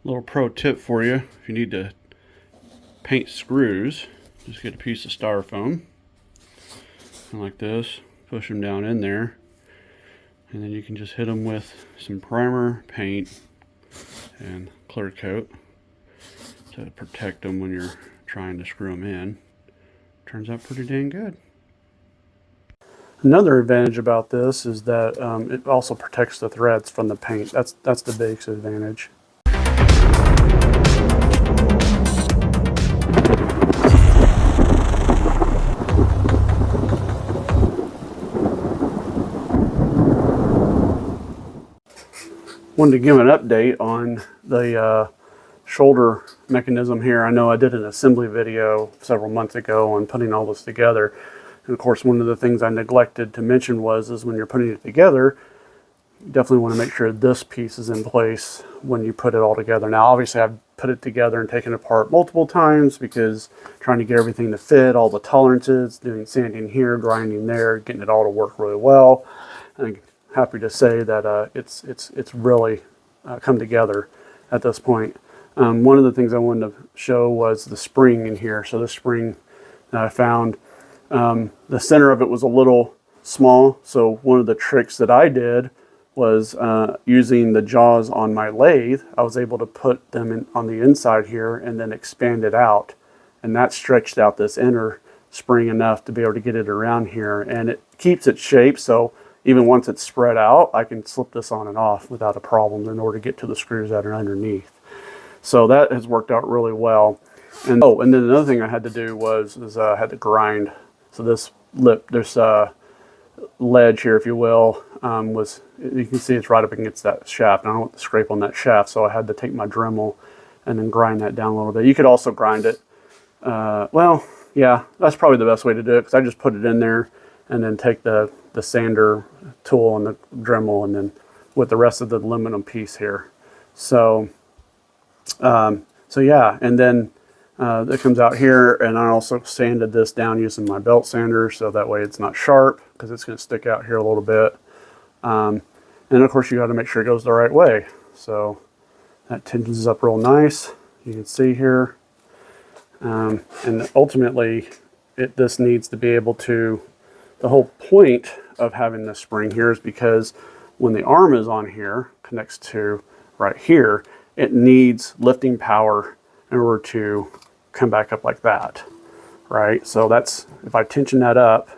Little pro tip for you: if you need to paint screws, just get a piece of styrofoam and like this, push them down in there, and then you can just hit them with some primer, paint, and clear coat to protect them when you're trying to screw them in. Turns out pretty dang good. Another advantage about this is that it also protects the threads from the paint. That's the biggest advantage. Wanted to give an update on the shoulder mechanism here. I know I did an assembly video several months ago on putting all this together. And of course, one of the things I neglected to mention is when you're putting it together, you definitely want to make sure this piece is in place when you put it all together. Now, obviously, I've put it together and taken it apart multiple times because trying to get everything to fit, all the tolerances, doing sanding here, grinding there, getting it all to work really well. And I'm happy to say that it's really come together at this point. One of the things I wanted to show was the spring in here. So this spring that I found, the center of it was a little small, so one of the tricks that I did was using the jaws on my lathe. I was able to put them on the inside here and then expand it out, and that stretched out this inner spring enough to be able to get it around here, and it keeps its shape, so even once it's spread out, I can slip this on and off without a problem in order to get to the screws that are underneath. So that has worked out really well. And and then another thing I had to do was I had to grind. So this ledge here, if you will, you can see it's right up against that shaft. And I don't want to scrape on that shaft, so I had to take my Dremel and then grind that down a little bit. You could also grind it. Well, yeah, that's probably the best way to do it, because I just put it in there and then take the sander tool and the Dremel, and then with the rest of the aluminum piece here. So yeah, and then that comes out here, and I also sanded this down using my belt sander, so that way it's not sharp, because it's going to stick out here a little bit. And of course you got to make sure it goes the right way. So that tensions up real nice, you can see here. And ultimately this needs to be able to, the whole point of having this spring here is because when the arm is on here, connects to right here, it needs lifting power in order to come back up like that, right? So that's, if I tension that up,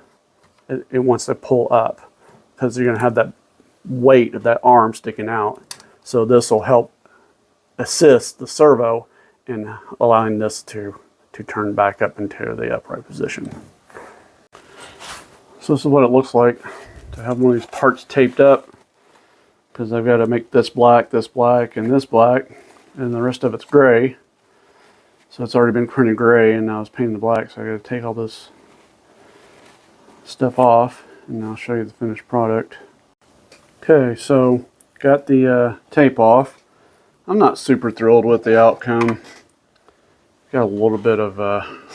it wants to pull up, because you're going to have that weight of that arm sticking out. So this will help assist the servo in allowing this to turn back up into the upright position. So this is what it looks like to have one of these parts taped up, because I've got to make this black, and this black, and the rest of it's gray. So it's already been printed gray, and now it's painted black, so I got to take all this stuff off, and I'll show you the finished product. Okay, so got the tape off. I'm not super thrilled with the outcome. Got a little bit of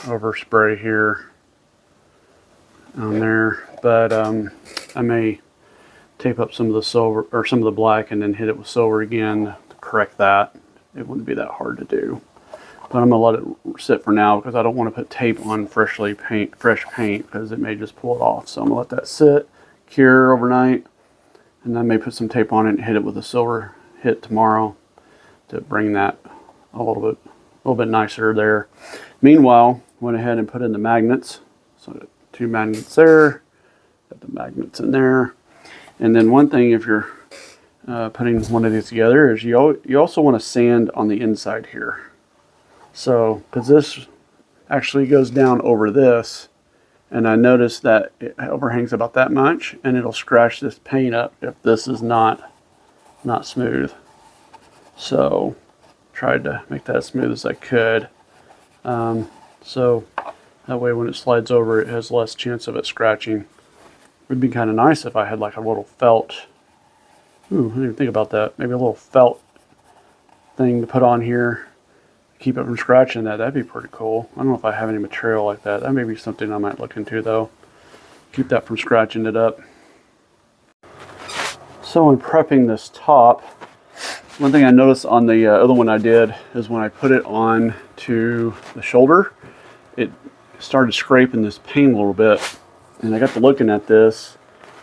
overspray here on there, but I may tape up some of the silver, or some of the black, and then hit it with silver again to correct that. It wouldn't be that hard to do, but I'm gonna let it sit for now, because I don't want to put tape on fresh paint, because it may just pull it off. So I'm gonna let that sit, cure overnight, and I may put some tape on it and hit it with a silver hit tomorrow to bring that a little bit nicer there. Meanwhile, went ahead and put in the magnets. So I got 2 magnets there, got the magnets in there. And then one thing, if you're putting one of these together, is you also want to sand on the inside here. So, because this actually goes down over this, and I noticed that it overhangs about that much, and it'll scratch this paint up if this is not smooth. So tried to make that as smooth as I could, so that way when it slides over, it has less chance of it scratching. It would be kind of nice if I had like a little felt, I didn't even think about that, maybe a little felt thing to put on here, keep it from scratching. That'd be pretty cool. I don't know if I have any material like that. That may be something I might look into, though. Keep that from scratching it up. So in prepping this top, One thing I noticed on the other one I did is when I put it on to the shoulder, it started scraping this paint a little bit. And I got to looking at this,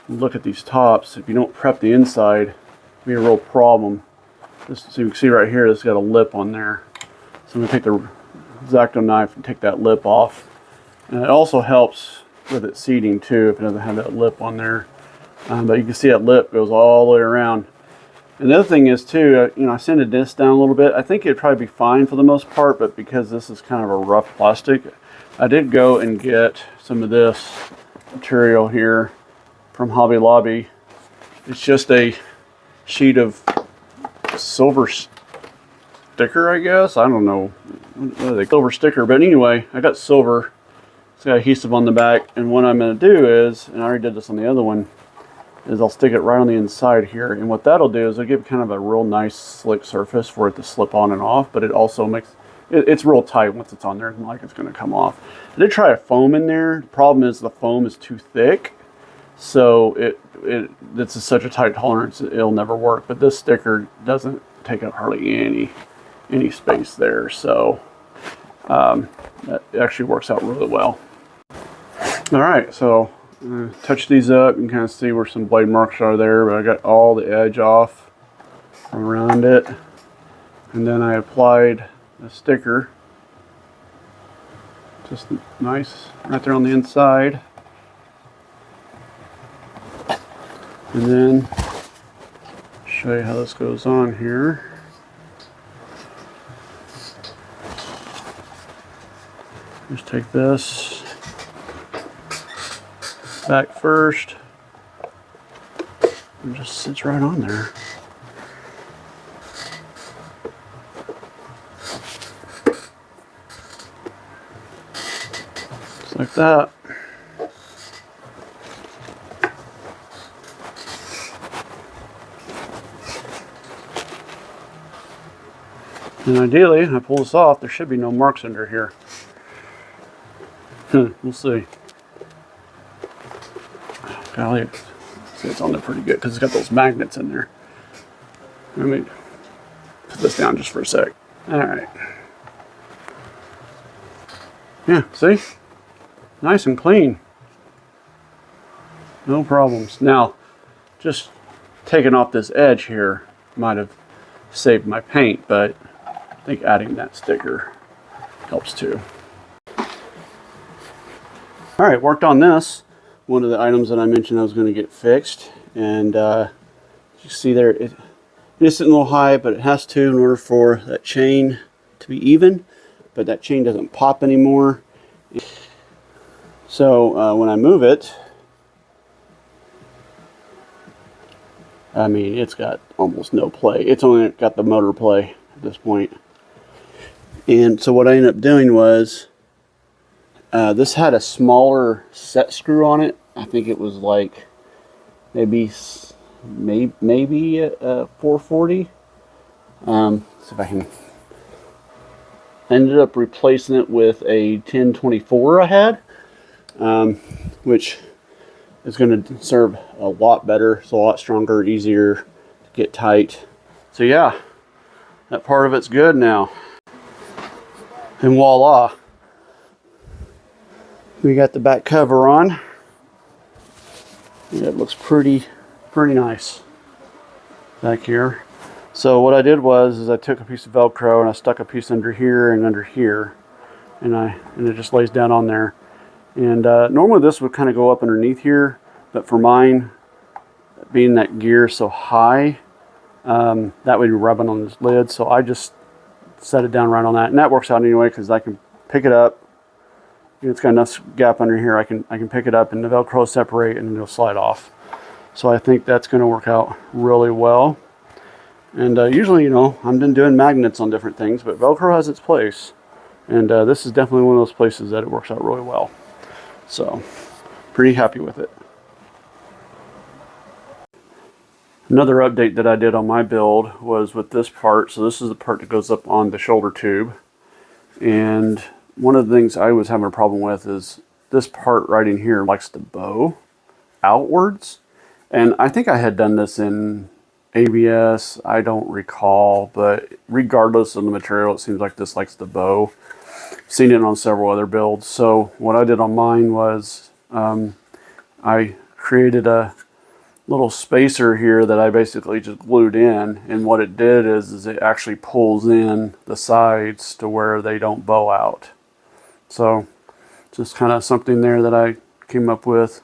look at these tops. If you don't prep the inside, it'll be a real problem. This, so you can see right here, it's got a lip on there. So I'm gonna take the X-Acto knife and take that lip off. And it also helps with it seating too, if it doesn't have that lip on there. But you can see that lip goes all the way around. And the other thing is too, I sanded this down a little bit. I think it'd probably be fine for the most part, but because this is kind of a rough plastic, I did go and get some of this material here from Hobby Lobby. It's just a sheet of silver sticker, I guess. I don't know. What are they? Silver sticker. But anyway, I got silver. It's got adhesive on the back. And what I'm going to do is, and I already did this on the other one, is I'll stick it right on the inside here. And what that'll do is it'll give kind of a real nice slick surface for it to slip on and off. But it also makes, it's real tight once it's on there. It's not like it's going to come off. I did try a foam in there. The problem is the foam is too thick. So it's such a tight tolerance, it'll never work. But this sticker doesn't take up hardly any space there. So that actually works out really well. All right, so touch these up. You can kind of see where some blade marks are there, but I got all the edge off from around it. And then I applied a sticker, just nice right there on the inside. And then show you how this goes on here. Just take this back first. It just sits right on there. Just like that. And ideally, I pull this off, there should be no marks under here. We'll see. Golly, see, it's on there pretty good because it's got those magnets in there. Let me put this down just for a sec. All right. Yeah, see? Nice and clean. No problems. Now, just taking off this edge here might have saved my paint, but I think adding that sticker helps too. All right, worked on this. One of the items that I mentioned I was going to get fixed, and you see there, it is sitting a little high, but it has to in order for that chain to be even. But that chain doesn't pop anymore. So when I move it, I mean, it's got almost no play. It's only got the motor play at this point. And so what I ended up doing was, this had a smaller set screw on it. I think it was like maybe a 440. See if I can. I ended up replacing it with a 1024 I had, which is going to serve a lot better. It's a lot stronger, easier to get tight. So yeah, that part of it's good now. And voila, we got the back cover on. It looks pretty nice back here. So what I did was I took a piece of Velcro and I stuck a piece under here and under here, and it just lays down on there. And normally this would kind of go up underneath here, but for mine, being that gear so high, that would be rubbing on this lid. So I just set it down right on that, and that works out anyway because I can pick it up. It's got enough gap under here. I can pick it up and the Velcro separate and it'll slide off. So I think that's going to work out really well. And usually, I've been doing magnets on different things, but Velcro has its place. And this is definitely one of those places that it works out really well. So, pretty happy with it. Another update that I did on my build was with this part. So this is the part that goes up on the shoulder tube. And one of the things I was having a problem with is this part right in here likes to bow outwards. And I think I had done this in ABS, I don't recall, but regardless of the material, it seems like this likes to bow. Seen it on several other builds. So what I did on mine was I created a little spacer here that I basically just glued in, and what it did is it actually pulls in the sides to where they don't bow out. So just kind of something there that I came up with.